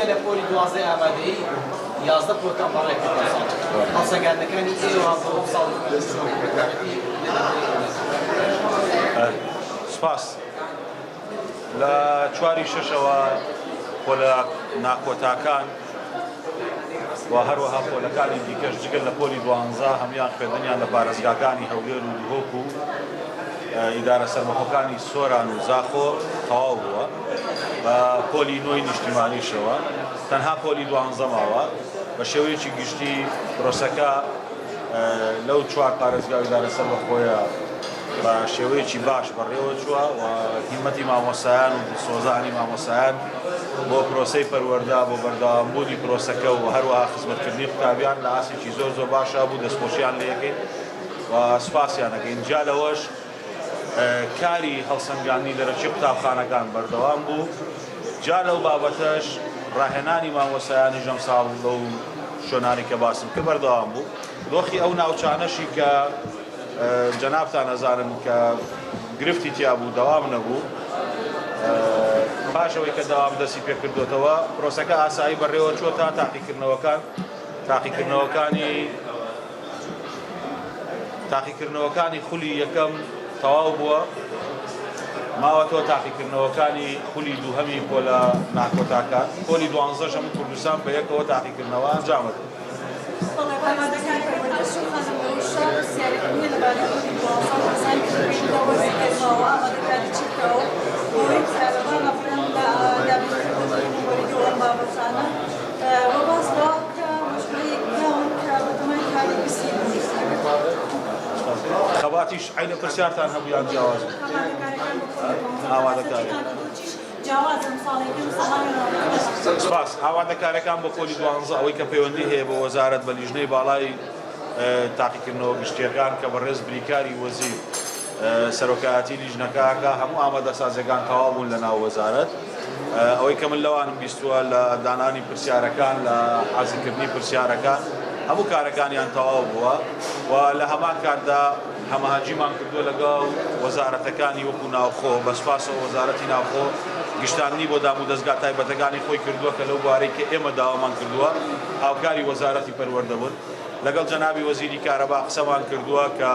پارێزگا لە پۆلی 12 ئامادەیی 11 پرۆتۆکۆڵێک هەڵسەنگاندنەکانی ئێوە بۆ ساڵی سپاس لە چواری شەشەوە پۆلە ناکۆتاکان و هەروەها پۆلەکانی دیکەش جگەل لە پۆلی 12 هەمویان خوێندنیان لە پارێزگاکانی هەولێر و دوهۆک و ئیدارە سەربەخۆکانی سۆران و زاخۆ تەواو بووە بە پۆلی نۆی نیشتیمانیشەوە تەنها پۆلی 12 ماوە بە شێوەیەکی گشتی پرۆسەکە لەو چوار پارێزگا ئیدارە سەربەخۆیە بە شێوەیەکی باش بەڕێوە چووە و هیمەتی مامۆسایان و سۆزانی مامۆسایان بۆ پرۆسەی پەروەردا بۆ بەردەوامبوونی پرۆسەکە و هەروەها خزمەتکردنی قوتابیان لە ئاسێکی زۆر باشە بوو دەستپۆشیان لێ یەکەین و سوپاسیان دەکەین. جا لەوەش کاری هەڵسەنگاندنی دەرەچی قوتابخانەکان بەردەوام بوو. جا لەو بابەتەش ڕاهێنانی مامۆسایانی ژەم ساڵ لەو شوێنانی کە باسم کە بەردەوام بوو. دۆخی ئەو ناوچانەشی کە جەنابتان ئەزانن کە گرفتی تیا بوو دەوام نەبوو پاشەوەی کە دەوام دەستی پێکردوێتەوە پرۆسەکە ئاسایی بەڕێوە چوە تا تاقیکردنەوەکانی خولی یەکەم تەواو بووە ماوەتەوە تاقیکردنەوەکانی خولی دووهەمی پۆلە ناکۆتاکان پۆلی 12 هەموو کوردستان بە یەکەوە تاقیکردنەوە ئەنجامە. خەباتیش عینە پرسیارتان هەبوویان جیاواز ئامادەکاری سپاس ئامادەکاریەکان بۆ پۆلی 12 ئەوەی کە پەیوەندی هەیە بە وەزارەت بە لیژنەی باڵای تاقیکردنەوە گشتیەکان کە بەڕێز بریکاری وەزیر سەرۆکایەتی لیژنەکەکە هەموو ئامادەسازیەکان تەواو بوون لە ناو وەزارەت. ئەوەی کە من لەوانم بیستووە لە دانانی پرسیارەکان لە حازمکردنی پرسیارەکان هەموو کارەکانیان تەواو بووە و لە هەمان کاتدا هەماهەنگیمان کردووە لەگەڵ وەزارەتەکانی وەکو ناوخۆ بە سوپاسەوە وەزارەتی ناوخۆ گشتاندنی بۆ دام و دەستگا تایبەتەکانی خۆی کردووە کە لەو بارەی کە ئێمە داوامان کردووە هاوکاری وەزارەتی پەروەردە بوون. لەگەڵ جەنابی وەزیری کارەبا قسەمان کردووە کە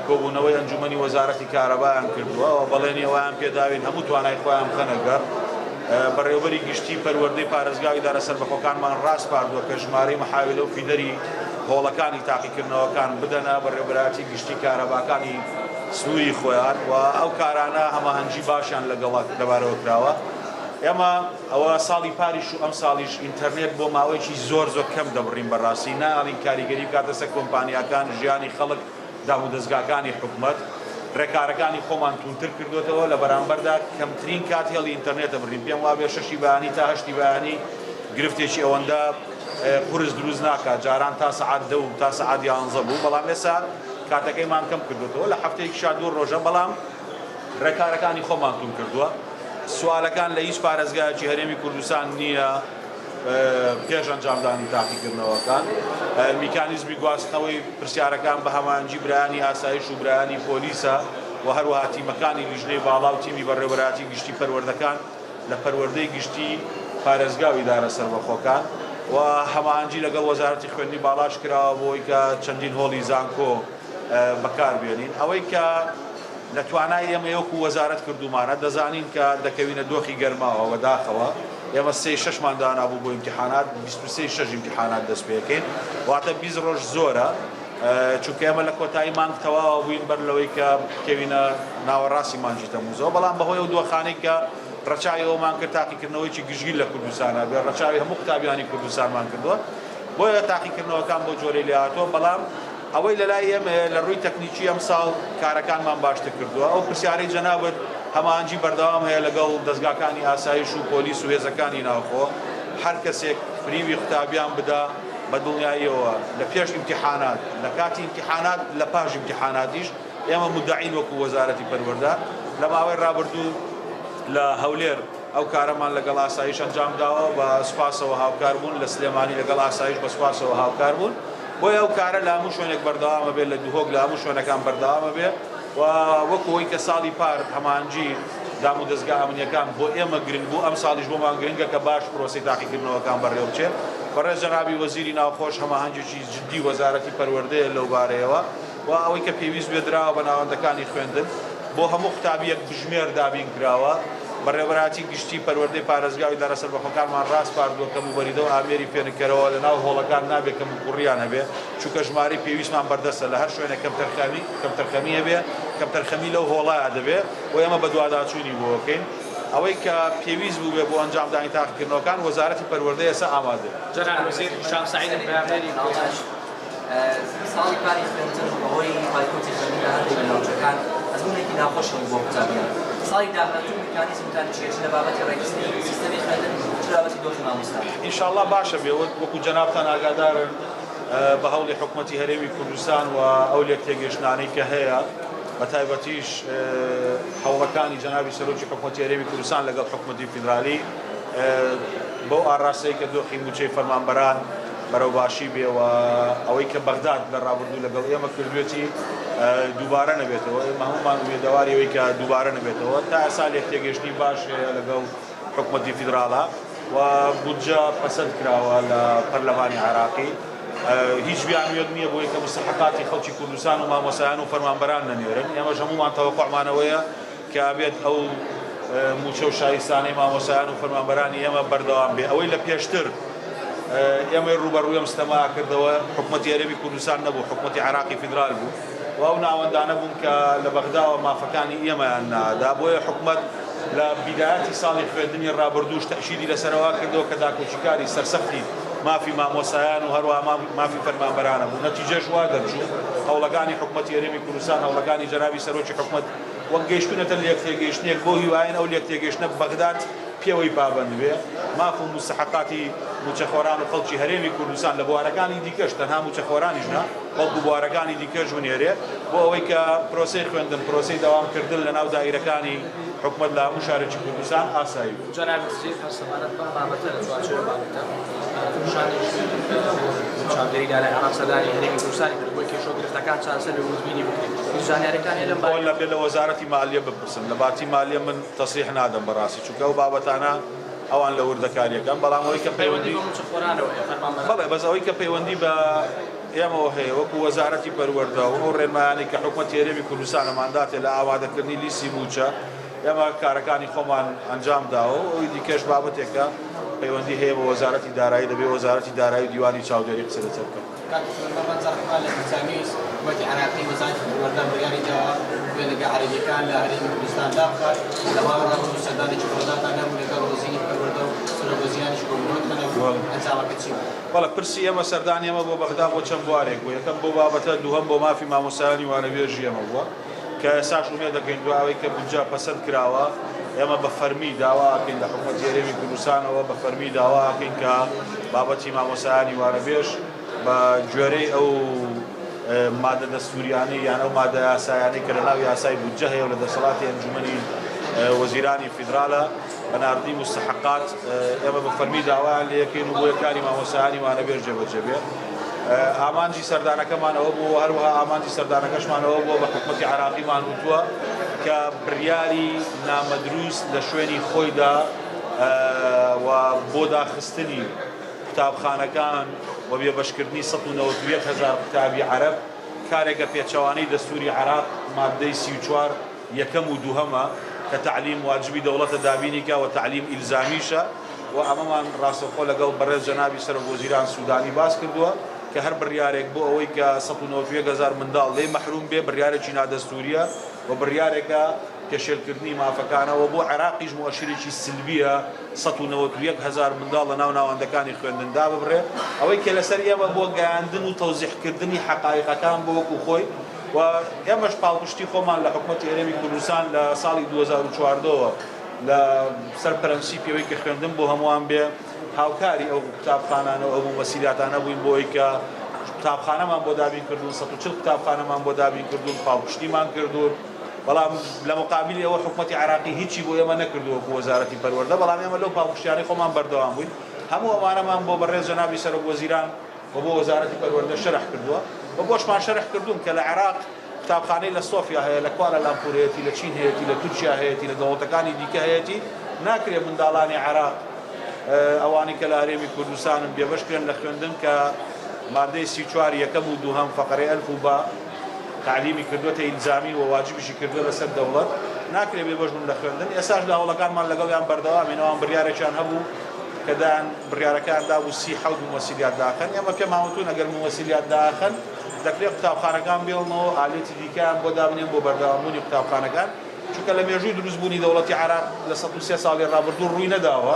کۆبوونەوەی ئەنجومەنی وەزارەتی کارەبایان کردووە و بەڵێنیەوەیان پێداوین هەموو توانای خۆیان بخەنە گەڕ. بەڕێوەبەری گشتی پەروەردەی پارێزگای ئیدارە سەربەخۆکانمان ڕاست پاردووە کە ژمارەی مەحاویلە و فیدەری هۆڵەکانی تاقیکردنەوەکان بدەنە بەڕێوەبەراتی گشتی کارەباکانی سنووری خۆیان و ئەو کارانە هەماهەنگی باشیان لەبارەوە کراوە. ئێمە ئەوە ساڵی پاریش و ئەم ساڵیش ئینتەرنێت بۆ ماوەیەکی زۆر کەم دەبڕین بەڕاستی ناڵین کاریگەری بکاتەسە کۆمپانیاکان ژیانی خەڵک دام و دەستگاکانی حکوومەت ڕێکارەکانی خۆمان تونتر کردوێتەوە لە بەرامبەردا کەمترین کات هێڵی ئینتەرنێتە بڕین. پێم وابێ 6 بەیانی تا 8 بەیانی گرفتێکی ئەوەندە قورس دروست ناکات جاران تا سەعات 10 و تا سەعات 11 بوو بەڵام ئێستا کاتەکەیمان کەم کردوێتەوە لە هەفتەیەکی شا 2 ڕۆژە بەڵام ڕێکارەکانی خۆمان تون کردووە. سوالەکان لە هیچ پارێزگایەکی هەرێمی کوردستان نییە پێش ئەنجامدانی تاقیکردنەوەکان. میکانیزمی گواستنەوەی پرسیارەکان بە هەماهەنگی برایانی ئاسایش و برایانی پۆلیسە و هەروەها تیمەکانی لیژنەی باڵا و تیمی بەڕێوەبەراتی گشتی پەروەردەکان لە پەروەردەی گشتی پارێزگا و ئیدارە سەربەخۆکان و هەماهەنگی لەگەڵ وەزارەتی خوێندنی باڵاش کراوە بۆی کە چەندین هۆڵی زانکۆ بەکاربێنین. ئەوەی کە لە توانای ئێمە وەکو وەزارەت کردومانە دەزانین کە دەکەوینە دۆخی گەرماوە بەداخەوە ئێمە 3-6 ماندانا بوو بۆ ئیمتیحانات 23 ئیمتیحانات دەست پێکەین واتە 20 ڕۆژ زۆرە چونکە ئێمە لە کۆتایی مانگ تەواو بووین بەر لەوەی کە بکەوینە ناوەڕاستی مانگی تەمووزەوە بەڵام بەهۆی ئەو دۆخانەی کە ڕەچاوی ئەومان کرد تاقیکردنەوەیکی گشتگیر لە کوردستانە بێ ڕەچاوی هەموو قوتابیانی کوردستانمان کردووە بۆیە تاقیکردنەوەکان بۆ جۆرەی لێهاتووە بەڵام ئەوەی لەلای ئێمە لە ڕووی تەکنیکی ئەم ساڵ کارەکانمان باشتر کردووە. ئەو پرسیارەی جەنابەت هەماهەنگی بەردەوام هەیە لەگەڵ دەستگاکانی ئاسایش و پۆلیس و هێزەکانی ناوخۆ هەر کەسێک فریوی قوتابیان بدا بە دڵنیاییەوە لە پێش ئیمتیحانات لە کاتی ئیمتیحانات لە پاش ئیمتیحاناتیش ئێمە مدعین وەکو وەزارەتی پەروەردە لە ماوەی ڕابردوو لە هەولێر ئەو کارەمان لەگەڵ ئاسایش ئەنجام داوە بە سوپاسەوە هاوکار بوون لە سلێمانی لەگەڵ ئاسایش بە سوپاسەوە هاوکار بوون بۆیە ئەو کارە لە هەموو شوێنێک بەردەوامە بێت لە دووهۆک لە هەموو شوێنەکان بەردەوامە بێت و وەکو ئەوەی کە ساڵی پار هەماهەنگی دام و دەستگا ئەمنیەکان بۆ ئێمە گرنگ بوو ئەم ساڵیش بۆمان گرنگە کە باش پرۆسی تاقیکردنەوەکان بەڕێوە بچێت. بەڕێز جەنابی وەزیری ناوخۆش هەماهەنگێکی جددی وەزارەتی پەروەردەیە لەو بارەیەوە و ئەوەی کە پێویست بێ دراوە بە ناوەندەکانی خوێندن بۆ هەموو قوتابیەک بژمێر دابین کراوە. بەڕێوەبەراتی گشتی پەروەردەی پارێزگاوی دارە سەربەخۆکانمان ڕاست پاردووە کەم و بەریدەوە ئامێری پێنکەرەوە لە ناو هۆڵەکان نابێت کەم و کوڕیان هەبێ چونکە ژمارەی پێویستمان بەردەستە لە هەر شوێنە کەم تەرخەمی هەبێ کەم تەرخەمی لەو هۆڵایە دەبێ و ئێمە بە دوواداچوونی بۆکەین. ئەوەی کە پێویست بوو بێ بۆ ئەنجامدانی تاقیکردنەوەکان وەزارەتی پەروەردەی ئێستا ئامادە. جەناب وەزیر هیشام سەعید بەیانێری ساڵی کاری خوێندن بەهۆی بایکۆتی خوێندن لە هەردوو لە ناوچەکان ئەزمونێکی ناخۆشەوە بۆ قوتابیان. ساڵی داهاتوو میکانیزمتان چێت لە بابەتی ڕێگەستنی سیستەمی خوێندن چ بابەتی دۆخی مامۆستا؟ ئینشاءڵڵا باشە بێ وەکو جەنابتان ئاگادارن بە هەوڵی حکوومەتی هەرێمی کوردستان و ئەو لێک تێگەشتانەی کە هەیە بە تایبەتیش هەوڵەکانی جەنابی سەرۆکی حکوومەتی هەرێمی کوردستان لەگەڵ حکوومەتی فیدرالی بۆ ئاڕاستەی کە دۆخی موچەی فەرمانبەران بەرەو باشی بێ و ئەوەی کە بەغداد لە ڕابردوو لەگەڵ ئێمە کردوێتی دووبارە نەبێتەوە. ئێمە هەمومان وێدەواری ئەوەی کە دووبارە نەبێتەوە تا ئێستا لێک تێگەشتی باش هەیە لەگەڵ حکوومەتی فیدراڵە و بودجە پەسەند کراوە لە پەرلەمانی عێراقی. هیچ بیانوێت نییە بۆ یەکە مستحقاتی خەڵکی کوردستان و مامۆسایان و فەرمانبەران نەنێرن. ئێمەش هەمومان تەوەقوعمانەوەیە کە ئابێت ئەو موچە و شایستانەی مامۆسایان و فەرمانبەرانی ئێمە بەردەوام بێ. ئەوەی لە پێشتر ئێمە ڕوبەڕووی ئەم ستەما کردەوە حکوومەتی هەرێمی کوردستان نەبوو حکوومەتی عێراقی فیدرال بوو و ئەو ناوەندانە بوون کە لە بەغداوە مافەکانی ئێمەیان نادا. بۆیە حکوومەت لە بیدایەتی ساڵی خوێندنی ڕابردووش تەشیدی لەسەرەوە کردەوە کە داکۆچیکاری سەرسەختی مافی مامۆسایان و هەروە مافی فەرمانبەرانە بوو. نەتیجەش وا دەرچوو هەوڵەکانی حکوومەتی هەرێمی کوردستان هەوڵەکانی جەنابی سەرۆکی حکوومەت وەک گەیشتونەتە لە یەک تێگەیشتنێک بۆ هیوایەن ئەو لێک تێگەیشتنە بەغداد پێوەی پابەند بێ ماف و مستحقاتی موچەخۆران و خەڵکی هەرێمی کوردستان لە بوارەکانی دیکەش تەنها موچەخۆرانیش نە بەڵکو بوارەکانی دیکەش ونێرێ بۆ ئەوەی کە پرۆسەی خوێندن پرۆسەی داوامکردن لە ناو دائیرەکانی حکوومەت لە هەموو شارێکی کوردستان ئاسایی بوو. جەناب وەزیر هەستەمانەت بابەتە لە چوارچێوە بابەتە چاودێری دارای عێراق سەردانی هەرێمی کوردستانی کرد بۆی کێشۆ گرفتەکان چانسەر وزبینی بکرێت. زانیاریەکان هێلم بۆ لە بێ لە وەزارەتی مالیە بپرسن لە باتی مالیە من تەسریح نادەم بەڕاستی چونکە ئەو بابەتانە ئەوان لە وردەکاریەکان بەڵام ئەوەی کە پەیوەندی بەڵێ بەس ئەوەی کە پەیوەندی بە ئێمەوە هەیە وەکو وەزارەتی پەروەردە و ئەو ڕێنمایانی کە حکوومەتی هەرێمی کوردستانە مانداتێ لە ئامادەکردنی لیستی موچە ئێمە کارەکانی خۆمان ئەنجام داوە و ئەوی دیکەش بابەتێکە پەیوەندی هەیە بە وەزارەتی دارایی دەبێت وەزارەتی دارایی و دیوانی چاودێری قسە لەسەر بکەن. حکوومەتی عێراقی وەزارەتی پەروەردە بڕیاری داوە وێنەگە عەرەبیەکان لە هەرێمی کوردستان دابخات لەوان ڕابردوو سەردانێکی خۆداتان نەبوو لەگەڵ وەزیری پەروەردە و سەرۆکوەزیرانیش کۆبوونەوە نەبوو ئەنجامەکە چی بوو؟ بەڵێ پرسی ئێمە سەردانی ئێمە بۆ بەغدا بۆ چەند بوارێک بوو. یەکەم بۆ بابەتە دووهەم بۆ مافی مامۆسایانی وانەوێژی ئێمە بووە کە ئێستاش ومێ دەکەین دواوەی کە بودجە پەسەند کراوە ئێمە بە فەرمی داواکەین لە حکوومەتی هەرێمی کوردستانەوە بە فەرمی داواکەین کە بابەتی مامۆسایانی وانەوێژ بە گوێرەی ئەو مادە دەستوریانەی یان ئەو مادە یاسایانەی کە لە ناو یاسای بودجە هەیە و لە دەسەڵاتی ئەنجومەنی وەزیرانی فیدراڵە بەناردی مستحقات ئێمە بە فەرمی داوایان لێ یەکەین و بۆ یەکانی مامۆسایانی وانەوێژ جێبەجێ بێت. ئامانجی سەردانەکەمان ئەوە بوو هەروەها ئامانجی سەردانەکەشمان ئەوە بووە بە حکوومەتی عێراقیمان وتووە کە بڕیاری نامەدروست لە شوێنی خۆیدا و بۆ داخستنی قوتابخانەکان و بێبەشکردنی 191,000 قوتابی عەرەب کارێکە پێچەوانەی دەستوری عێراق مادەی 34 یەکەم و دووهەمە کە تعلیم واجبی دەوڵەتە دابینیکە و تعلیم ئیلزامیشە و ئەمەمان ڕاستەوخۆ لەگەڵ بەڕێز جەنابی سەرۆکوەزیران سوودانی باس کردووە کە هەر بڕیارێک بۆ ئەوەی کە 191,000 منداڵ لێ مەحروم بێ بڕیارێکی نادەستوریە و بڕیارێکە کێشێلکردنی مافەکانەوە بۆ عێراقیش مؤشرێکی سلبیە 191,000 منداڵ لە ناو ناوەندەکانی خوێندندا ببڕێ ئەوەی کە لەسەر ئێمە بۆ گەیاندن و تەوزیحکردنی حەقایقەکان بۆ وەکو خۆی و ئێمەش پاڵپشتی خۆمان لە حکوومەتی هەرێمی کوردستان لە ساڵی 2014ەوە لە سەر پرەنسیپیەوەی کە خوێندن بۆ هەمووان بێ هاوکاری ئەو قوتابخانانە ئەو مەسیلاتانە بووین بۆ ئەوەی کە قوتابخانەمان بۆ دابین کردوون 140 قوتابخانەمان بۆ دابین کردوون پاڵپشتیمان کردوون بەڵام لە مقابلی ئەوە حکوومەتی عێراقی هیچی بۆ ئێمە نەکردووە وەزارەتی پەروەردە بەڵام ئێمە لەو پاڵپشتیانەی خۆمان بەردەوام بووین هەموو ئەمانەمان بۆ بەڕێز جەنابی سەرۆکوەزیران و بۆ وەزارەتی پەروەردە شەرح کردووە و بۆشمان شەرح کردوون کە لە عێراق قوتابخانەی لە سۆفیا هەیە لە کوالالامپور هەیەی لە چین هەیەی لە تورکیا هەیەی لە دەوڵەتەکانی دیکە هەیەی ناکرێت منداڵانی عێراق ئەوانی کە لە هەرێمی کوردستانن بێبەشکرێن لە خوێندن کە مادەی 34 یەکەم و دووهەم فەقەرەی ئەلف و با تعلیمی کردووەتە ئیلزامی و واجبیشی کردووە لەسەر دەوڵەت ناکرێت بێبەش بوون لە خوێندن. ئێستاش لە هەوڵەکانمان لەگەڵیان بەردەوامینەوەیان بڕیارێکیان هەبوو کە دایان بڕیارەکان دابوو 37 موەسیلیات داخەن. ئێمە پێم هاوتوون ئەگەر موەسیلیات داخەن دەکرێت قوتابخانەکان بێڵنەوە ئالێتی دیکەیان بۆ دابنێن بۆ بەردەوامبوونی قوتابخانەکان، چونکە لە مێژووی دروستبوونی دەوڵەتی عێراق لە 103 ساڵی ڕابردوو ڕووی نەداوە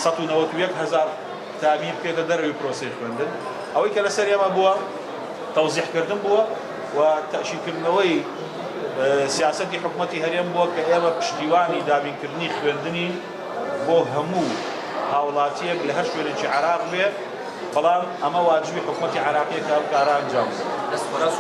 191,000 تابیر پێدە دەروی پرۆسەی خوێندن. ئەوەی کە لەسەر ئێمە بووە تەوزیحکردن بووە و تەشکیلکردنەوەی سیاسەتی حکوومەتی هەرێم بووە کە ئێمە پشتیوانی دابینکردنی خوێندنی بۆ هەموو هاوڵاتیەک لە هەر شوێنێکی عێراق بێ، بەڵام ئەمە واجبی حکوومەتی عێراقیە کە ئەم کارە ئەنجام بدات.